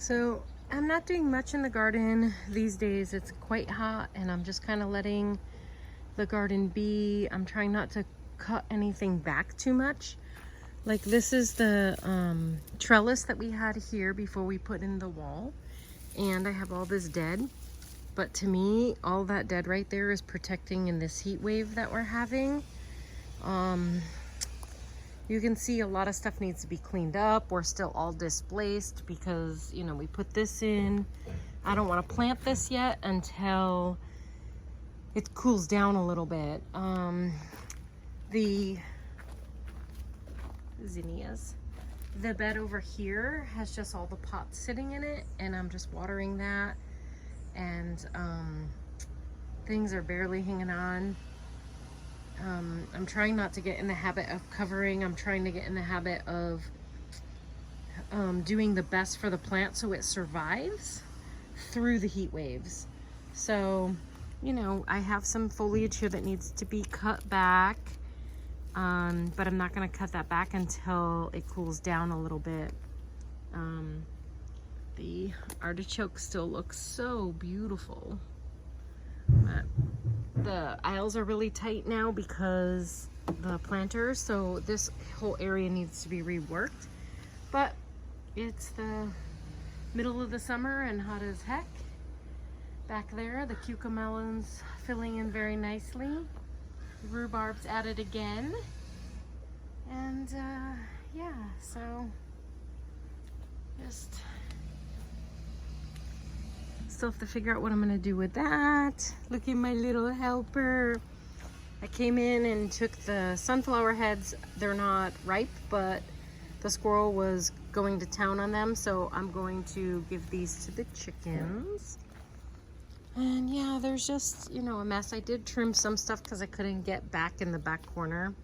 So I'm not doing much in the garden these days. It's quite hot and I'm just kind of letting the garden be. I'm trying not to cut anything back too much. Like this is the trellis that we had here before we put in the wall. And I have all this dead. But to me, all that dead right there is protecting in this heat wave that we're having. You can see a lot of stuff needs to be cleaned up. We're still all displaced because, you know, we put this in. I don't want to plant this yet until it cools down a little bit. The zinnias. The bed over here has just all the pots sitting in it, and I'm just watering that. And things are barely hanging on. I'm trying not to get in the habit of covering. I'm trying to get in the habit of doing the best for the plant so it survives through the heat waves. So, you know, I have some foliage here that needs to be cut back, but I'm not going to cut that back until it cools down a little bit. The artichoke still looks so beautiful. But the aisles are really tight now because the planters, so this whole area needs to be reworked. But it's the middle of the summer and hot as heck. Back there, the cucamelons filling in very nicely. Rhubarb's added again. And yeah, so just still have to figure out what I'm gonna do with that. Look at my little helper. I came in and took the sunflower heads. They're not ripe, but the squirrel was going to town on them, so I'm going to give these to the chickens. And yeah, there's just, you know, a mess. I did trim some stuff because I couldn't get back in the back corner.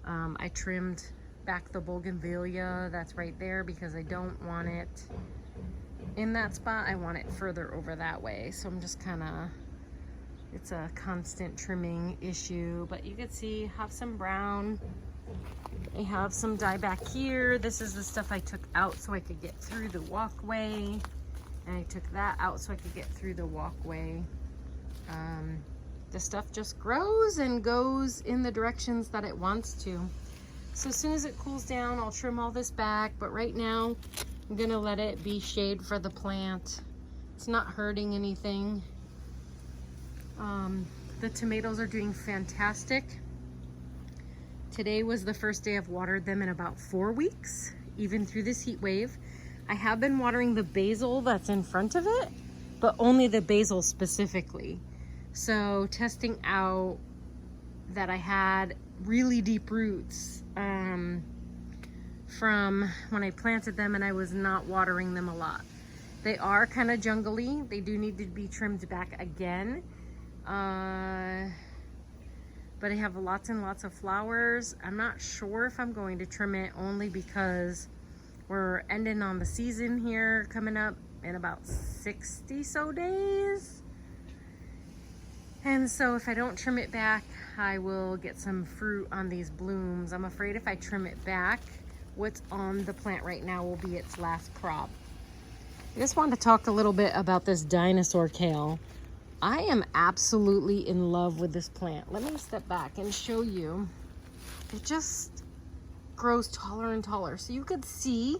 I trimmed back the bougainvillea that's right there because I don't want it in that spot. I want it further over that way. So I'm just kind of, it's a constant trimming issue. But you can see, have some brown. I have some dye back here. This is the stuff I took out so I could get through the walkway. And I took that out so I could get through the walkway. The stuff just grows and goes in the directions that it wants to. So as soon as it cools down, I'll trim all this back. But right now, I'm gonna let it be shade for the plant. It's not hurting anything. The tomatoes are doing fantastic. Today was the first day I've watered them in about 4 weeks, even through this heat wave. I have been watering the basil that's in front of it, but only the basil specifically. So testing out that I had really deep roots from when I planted them, and I was not watering them a lot. They are kind of jungly. They do need to be trimmed back again. But I have lots and lots of flowers. I'm not sure if I'm going to trim it, only because we're ending on the season here, coming up in about 60 so days. And so if I don't trim it back, I will get some fruit on these blooms. I'm afraid if I trim it back, what's on the plant right now will be its last crop. I just wanted to talk a little bit about this dinosaur kale. I am absolutely in love with this plant. Let me step back and show you. It just grows taller and taller. So you could see,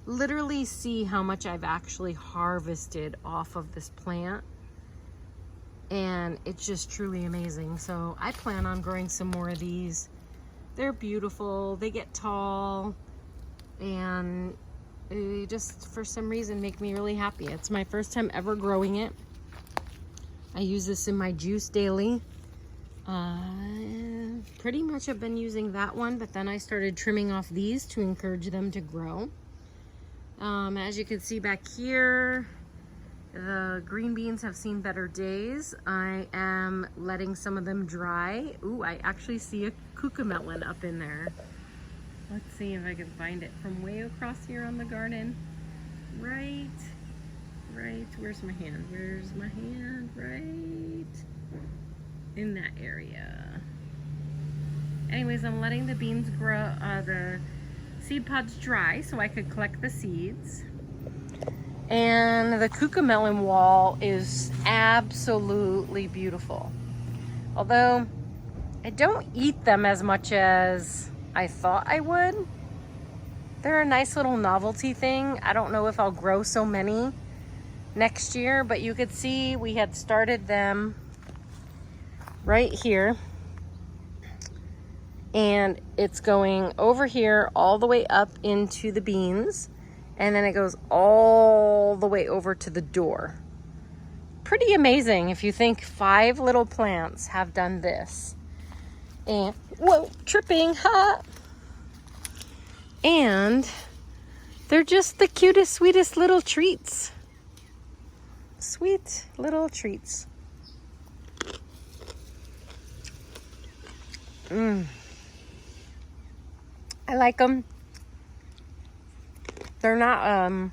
literally see how much I've actually harvested off of this plant. And it's just truly amazing. So I plan on growing some more of these. They're beautiful, they get tall, and they just, for some reason, make me really happy. It's my first time ever growing it. I use this in my juice daily. Pretty much I've been using that one, but then I started trimming off these to encourage them to grow. As you can see back here, the green beans have seen better days. I am letting some of them dry. Ooh, I actually see a cucamelon up in there. Let's see if I can find it from way across here on the garden. Right, where's my hand? Where's my hand? Right in that area. Anyways, I'm letting the beans grow, the seed pods dry so I could collect the seeds. And the cucamelon wall is absolutely beautiful. Although I don't eat them as much as I thought I would. They're a nice little novelty thing. I don't know if I'll grow so many next year, but you could see we had started them right here. And it's going over here all the way up into the beans, and then it goes all the way over to the door. Pretty amazing if you think 5 little plants have done this. And whoa, tripping, ha! And they're just the cutest, sweetest little treats. Sweet little treats. I like them. They're not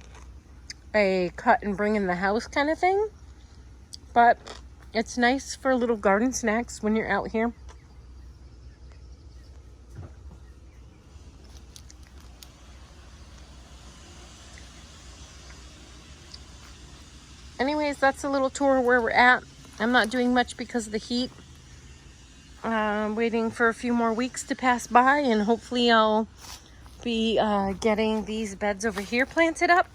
a cut and bring in the house kind of thing, but it's nice for little garden snacks when you're out here. Anyways, that's a little tour where we're at. I'm not doing much because of the heat. Waiting for a few more weeks to pass by, and hopefully I'll be getting these beds over here planted up.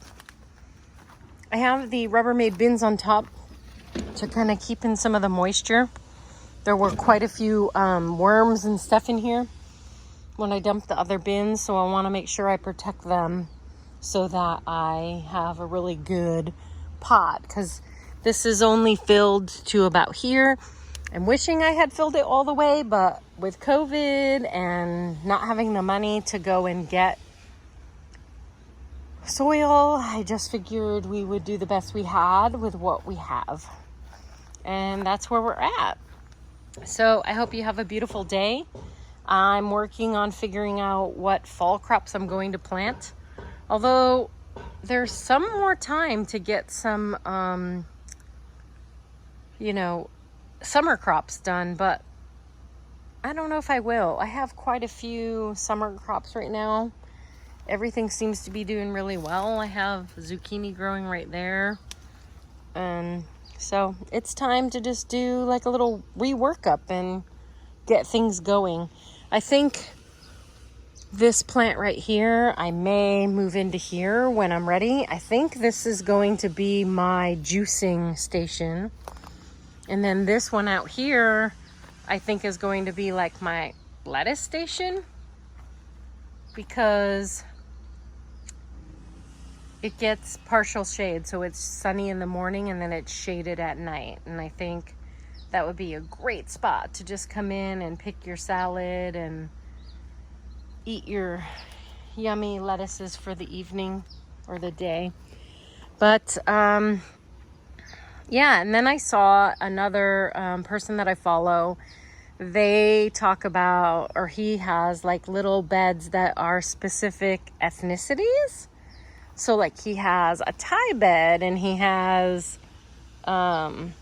I have the Rubbermaid bins on top to kind of keep in some of the moisture. There were quite a few worms and stuff in here when I dumped the other bins, so I want to make sure I protect them so that I have a really good pot, because this is only filled to about here. I'm wishing I had filled it all the way, but with COVID and not having the money to go and get soil, I just figured we would do the best we had with what we have. And that's where we're at. So I hope you have a beautiful day. I'm working on figuring out what fall crops I'm going to plant. Although there's some more time to get some, summer crops done, but I don't know if I will. I have quite a few summer crops right now. Everything seems to be doing really well. I have zucchini growing right there. And so it's time to just do like a little rework up and get things going. I think this plant right here, I may move into here when I'm ready. I think this is going to be my juicing station. And then this one out here, I think is going to be like my lettuce station, because it gets partial shade. So it's sunny in the morning and then it's shaded at night. And I think that would be a great spot to just come in and pick your salad and eat your yummy lettuces for the evening or the day. But, yeah, and then I saw another person that I follow. They talk about, or he has like little beds that are specific ethnicities. So like he has a Thai bed, and he has some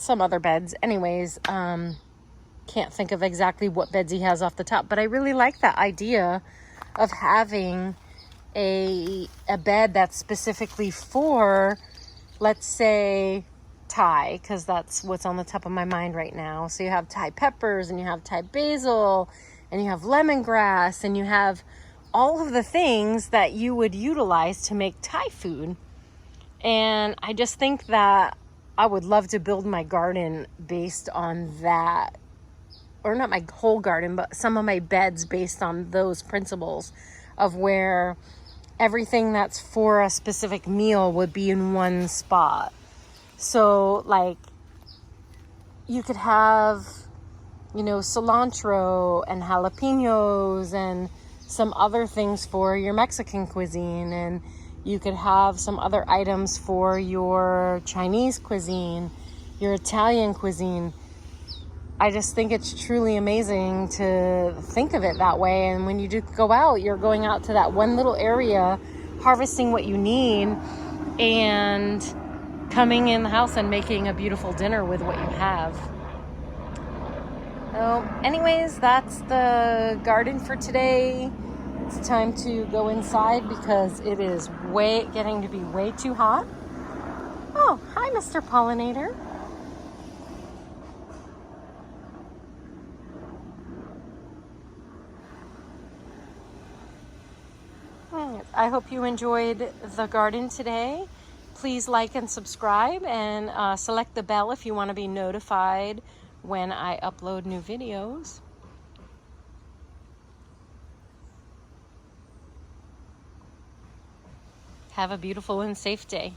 other beds. Anyways, can't think of exactly what beds he has off the top, but I really like that idea of having a bed that's specifically for, let's say, Thai, because that's what's on the top of my mind right now. So you have Thai peppers, and you have Thai basil, and you have lemongrass, and you have all of the things that you would utilize to make Thai food. And I just think that I would love to build my garden based on that, or not my whole garden, but some of my beds based on those principles of where everything that's for a specific meal would be in one spot. So like you could have, cilantro and jalapenos and some other things for your Mexican cuisine, and you could have some other items for your Chinese cuisine, your Italian cuisine. I just think it's truly amazing to think of it that way. And when you do go out, you're going out to that one little area, harvesting what you need, and coming in the house and making a beautiful dinner with what you have. So anyways, that's the garden for today. it's time to go inside because it is getting to be way too hot. Oh, hi, Mr. Pollinator. I hope you enjoyed the garden today. Please like and subscribe, and select the bell if you want to be notified when I upload new videos. Have a beautiful and safe day.